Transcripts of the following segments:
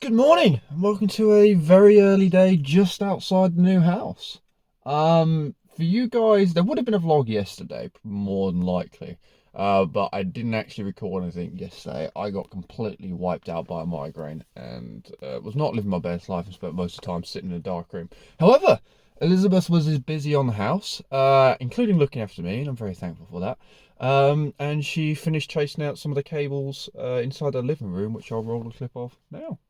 Good morning and welcome to a very early day just outside the new house. For you guys, there would have been a vlog yesterday, more than likely. But I didn't actually record anything yesterday. I got completely wiped out by a migraine and was not living my best life and spent most of the time sitting in a dark room. However, Elizabeth was as busy on the house, including looking after me, and I'm very thankful for that. And she finished chasing out some of the cables inside the living room, which I'll roll a clip of now.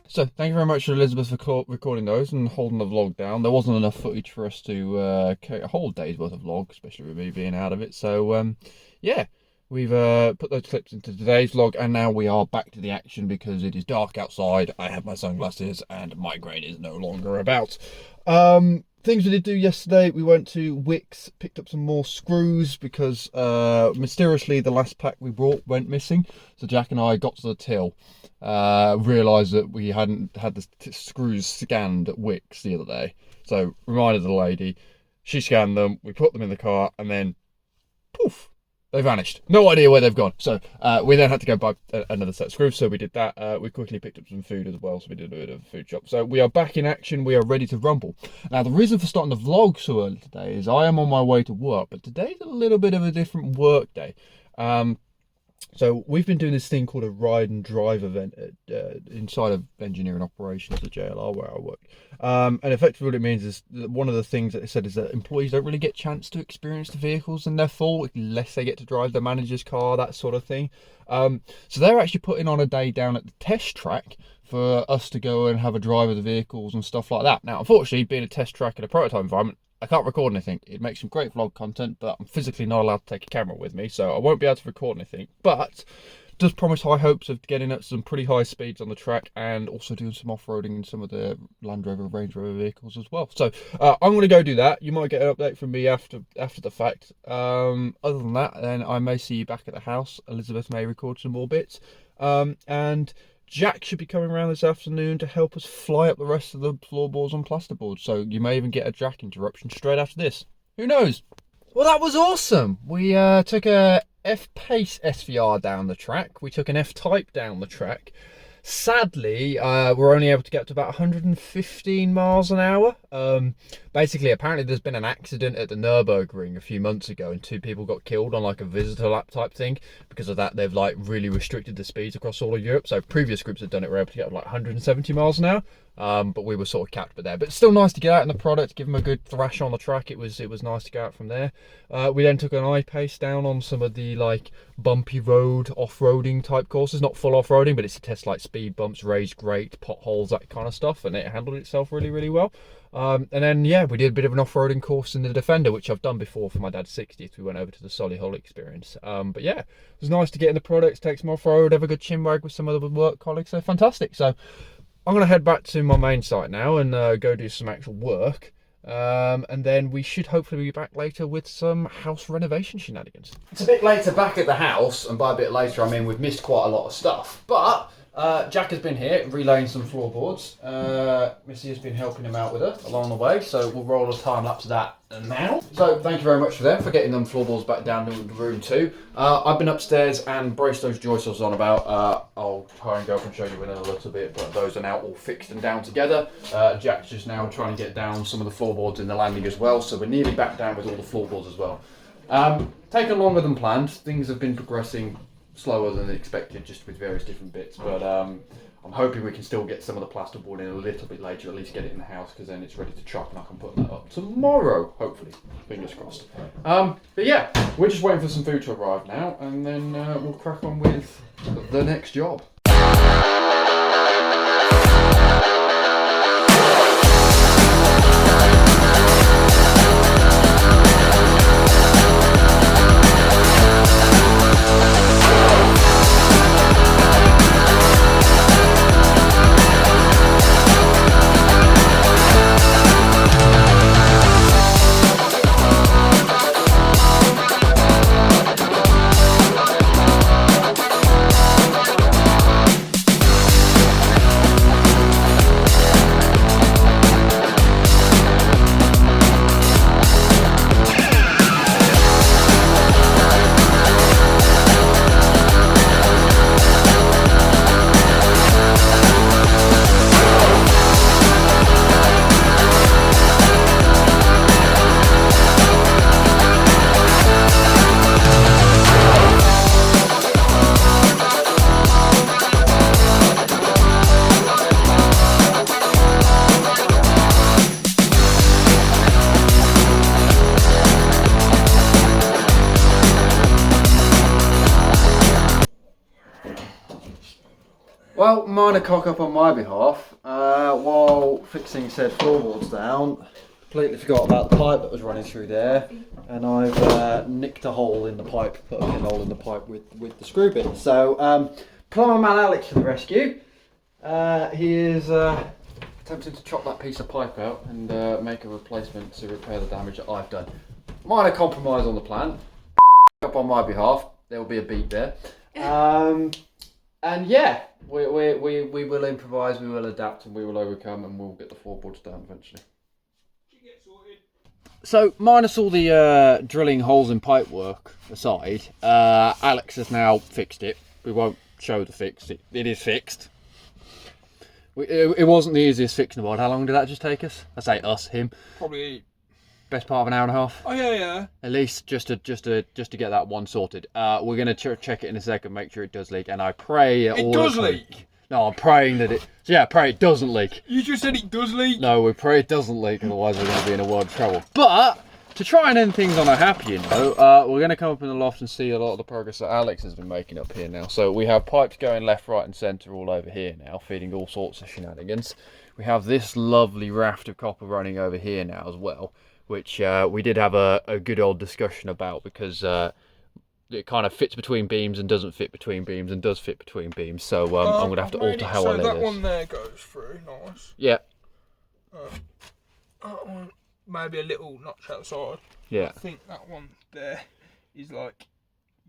So thank you very much to Elizabeth for recording those and holding the vlog down. There wasn't enough footage for us to carry a whole day's worth of vlog, especially with me being out of it. So yeah, we've put those clips into today's vlog, and now we are back to the action because it is dark outside. I have my sunglasses and migraine is no longer about. Things we did do yesterday, we went to Wickes, picked up some more screws because mysteriously the last pack we brought went missing. So Jack and I got to the till, realised that we hadn't had the screws scanned at Wickes the other day. So reminded the lady, she scanned them, we put them in the car, and then poof, they vanished. No idea where they've gone. So we then had to go buy another set of screws. So we did that. We quickly picked up some food as well. So we did a bit of a food shop. So we are back in action. We are ready to rumble. Now, the reason for starting the vlog so early today is I am on my way to work. But today's a little bit of a different work day. So we've been doing this thing called a ride and drive event inside of engineering operations at JLR where I work. And effectively what it means is that one of the things that they said is that employees don't really get a chance to experience the vehicles in their full unless they get to drive the manager's car, that sort of thing. So they're actually putting on a day down at the test track for us to go and have a drive of the vehicles and stuff like that. Now, unfortunately, being a test track in a prototype environment, I can't record anything. It makes some great vlog content, but I'm physically not allowed to take a camera with me, so I won't be able to record anything. But does promise high hopes of getting at some pretty high speeds on the track and also doing some off-roading in some of the Land Rover, Range Rover vehicles as well. So I'm going to go do that. You might get an update from me after the fact. Other than that, then I may see you back at the house. Elizabeth may record some more bits. And Jack should be coming around this afternoon to help us fly up the rest of the floorboards and plasterboards. So you may even get a Jack interruption straight after this. Who knows? Well, that was awesome. We took a F-Pace SVR down the track. We took an F-Type down the track. Sadly, we're only able to get up to about 115 miles an hour. Basically, apparently there's been an accident at the Nürburgring a few months ago and 2 people got killed on like a visitor lap type thing. Because of that, they've like really restricted the speeds across all of Europe. So previous groups that done it were able to get up like 170 miles an hour. But we were sort of capped there. But it's still nice to get out in the product, give them a good thrash on the track. It was nice to go out from there. We then took an I-Pace down on some of the like bumpy road, off-roading type courses. Not full off-roading, but it's to test like speed bumps, raised grate, potholes, that kind of stuff. And it handled itself really, really well. And then, yeah, we did a bit of an off-roading course in the Defender, which I've done before for my dad's 60th. We went over to the Solihull experience. But yeah, it was nice to get in the products, take some off-road, have a good chinwag with some other work colleagues. So fantastic. So I'm going to head back to my main site now and go do some actual work. And then we should hopefully be back later with some house renovation shenanigans. It's a bit later back at the house, and by a bit later I mean we've missed quite a lot of stuff. But Jack has been here relaying some floorboards. Missy has been helping him out with her along the way, so we'll roll a time lapse of that now. So thank you very much for them for getting them floorboards back down to room 2. I've been upstairs and braced those joists I was on about. I'll try and go up and show you in a little bit, but those are now all fixed and down together. Jack's just now trying to get down some of the floorboards in the landing as well, so we're nearly back down with all the floorboards as well. Taken longer than planned. Things have been progressing slower than expected, just with various different bits, but I'm hoping we can still get some of the plasterboard in a little bit later, at least get it in the house, because then it's ready to chop and I can put that up tomorrow, hopefully, fingers crossed. But yeah, we're just waiting for some food to arrive now, and then we'll crack on with the next job. Well, minor cock up on my behalf. While fixing said floorboards down, completely forgot about the pipe that was running through there, and I've nicked a hole in the pipe, put a pinhole in the pipe with the screw bit. So, plumber man Alex to the rescue. He is attempting to chop that piece of pipe out and make a replacement to repair the damage that I've done. Minor compromise on the plan. Up on my behalf. There will be a beat there. And yeah, we will improvise, we will adapt, and we will overcome, and we'll get the floorboards down eventually. So, minus all the drilling holes in pipe work aside, Alex has now fixed it. We won't show the fix. It is fixed. It wasn't the easiest fix in the world. How long did that just take us? I say us, him. Probably best part of an hour and a half. Oh yeah. At least just to get that one sorted. We're gonna check it in a second, make sure it does leak, and I pray it does leak. No, I'm praying that it. So yeah, pray it doesn't leak. You just said it does leak. No, we pray it doesn't leak, otherwise we're gonna be in a world of trouble. But to try and end things on a happy note, we're gonna come up in the loft and see a lot of the progress that Alex has been making up here now. So we have pipes going left, right, and centre all over here now, feeding all sorts of shenanigans. We have this lovely raft of copper running over here now as well, which we did have a good old discussion about, because it kind of fits between beams and doesn't fit between beams and does fit between beams. So I'm going to have to alter how I lay this. So that one there goes through, nice. Yeah. That one, maybe a little notch outside. Yeah. I think that one there is like,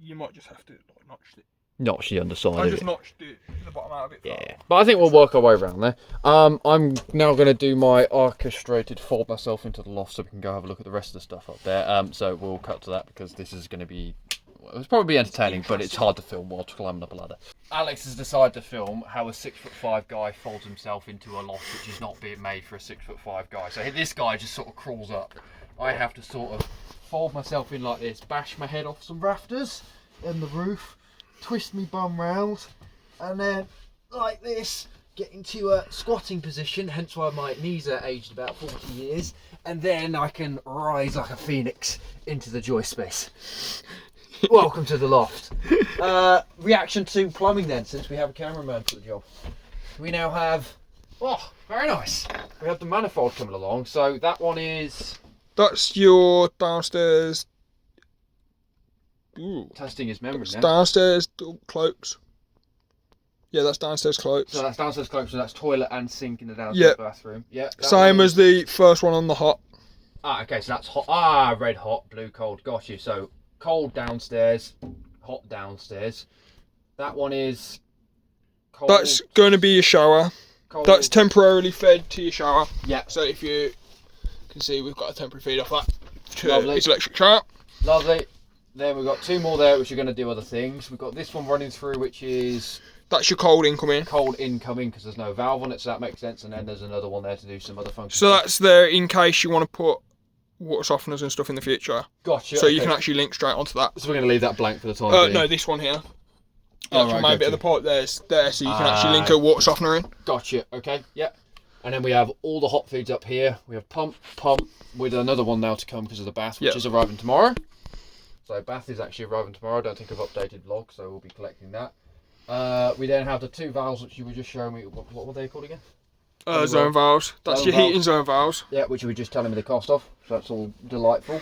you might just have to like, notch it. Notch the underside I of just it. notched the bottom out of it. Yeah, but I think we'll work our way around there. I'm now going to do my orchestrated fold myself into the loft so we can go have a look at the rest of the stuff up there. So we'll cut to that, because this is going to be, well, it's probably entertaining, but it's hard to film while climbing up a ladder. Alex has decided to film how a 6'5" guy folds himself into a loft which is not being made for a 6'5" guy. So this guy just sort of crawls up. I have to sort of fold myself in like this, bash my head off some rafters and the roof, twist me bum round, and then like this get into a squatting position, hence why my knees are aged about 40 years, and then I can rise like a phoenix into the joist space. Welcome to the loft. Reaction to plumbing then, since we have a cameraman for the job. We now have, oh, very nice. We have the manifold coming along, so that one is... That's your downstairs... Ooh. Testing his memory now. Downstairs cloaks. Yeah, that's downstairs cloaks. So that's downstairs cloaks, so that's toilet and sink in the downstairs bathroom. Yeah. Same as the first one on the hot. Ah, okay, so that's hot. Ah, red hot, blue cold. Got you. So cold downstairs, hot downstairs. That one is cold. That's going to be your shower. Cold. That's temporarily fed to your shower. Yeah. So if you can see, we've got a temporary feed off that to Lovely. its electric shower. Lovely. Then we've got 2 more there, which are going to do other things. We've got this one running through, which is That's your cold incoming. cold incoming because there's no valve on it, so that makes sense. And then there's another one there to do some other functions. So that's there in case you want to put water softeners and stuff in the future. Gotcha. So you can actually link straight onto that. So we're going to leave that blank for the time being. No, this one here. Oh, That's right, my bit of the pipe there, so you can actually link a water softener in. Gotcha. Okay. Yeah. And then we have all the hot feeds up here. We have pump, with another one now to come because of the bath, which is arriving tomorrow. So bath is actually arriving tomorrow. I don't think I've updated vlog, so we'll be collecting that. We then have the 2 valves which you were just showing me. What were they called again? Zone valves. That's Zone your valves. heating zone valves. Yeah, which you were just telling me the cost of. So that's all delightful.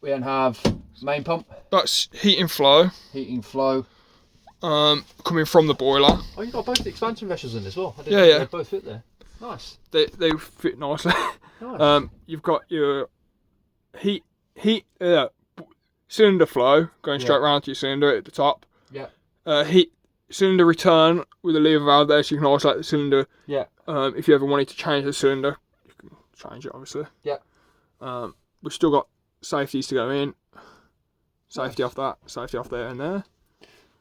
We then have main pump. That's heating flow. Heating flow. Coming from the boiler. Oh, you've got both the expansion vessels in as well. I Yeah, yeah. They both fit there. Nice. They fit nicely. Nice. You've got your heat cylinder flow going straight round to your cylinder at the top. Yeah. Heat cylinder return with a lever valve there, so you can isolate the cylinder. Yeah. If you ever wanted to change the cylinder, you can change it obviously. Yeah. We've still got safeties to go in. Safety off that, safety off there and there.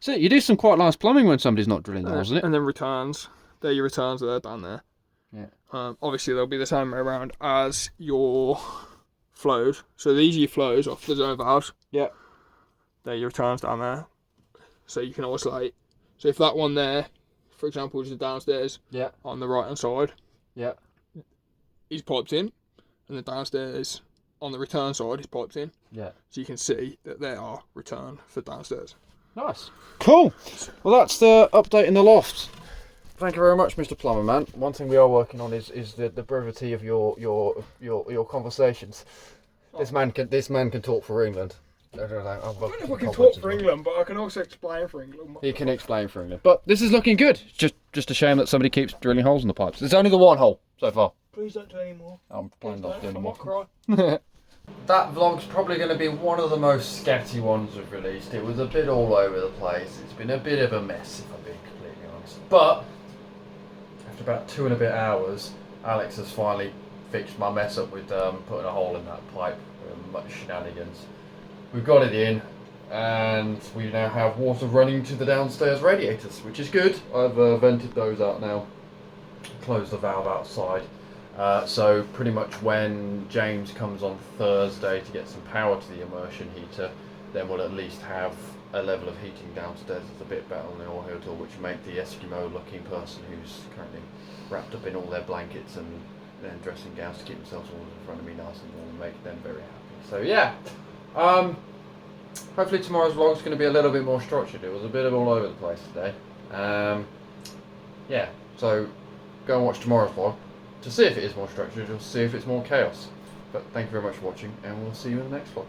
So you do some quite nice plumbing when somebody's not drilling there, doesn't it? And then returns. There your returns are there down there. Yeah. Obviously they'll be the same way around as your flows. So these are your flows off the zone valves. Yeah. There your returns down there. So you can isolate. So if that one there, for example, is the downstairs. Yeah. On the right hand side. Yeah. Is piped in, and the downstairs on the return side is piped in. Yeah. So you can see that they are return for downstairs. Nice. Cool. Well, that's the update in the loft. Thank you very much, Mr. Plumber Man. One thing we are working on is the brevity of your conversations. This man can talk for England. I don't know if I can talk for England, but I can also explain for England. He can explain for England. But this is looking good. Just a shame that somebody keeps drilling holes in the pipes. There's only the one hole so far. Please don't do any more. I'm planning on doing more. Cry. That vlog's probably going to be one of the most scatty ones we've released. It was a bit all over the place. It's been a bit of a mess, if I'm being completely honest. But after about 2 and a bit hours, Alex has finally fixed my mess up with putting a hole in that pipe. Much shenanigans. We've got it in, and we now have water running to the downstairs radiators, which is good. I've vented those out now, closed the valve outside. So pretty much when James comes on Thursday to get some power to the immersion heater, then we'll at least have a level of heating downstairs that's a bit better than the oil heater, which will make the Eskimo looking person who's currently wrapped up in all their blankets and dressing gowns to keep themselves warm in front of me nice and warm and make them very happy. So yeah, hopefully tomorrow's vlog is going to be a little bit more structured. It was a bit of all over the place today. Yeah, so go and watch tomorrow's vlog to see if it is more structured or see if it's more chaos. But thank you very much for watching, and we'll see you in the next vlog.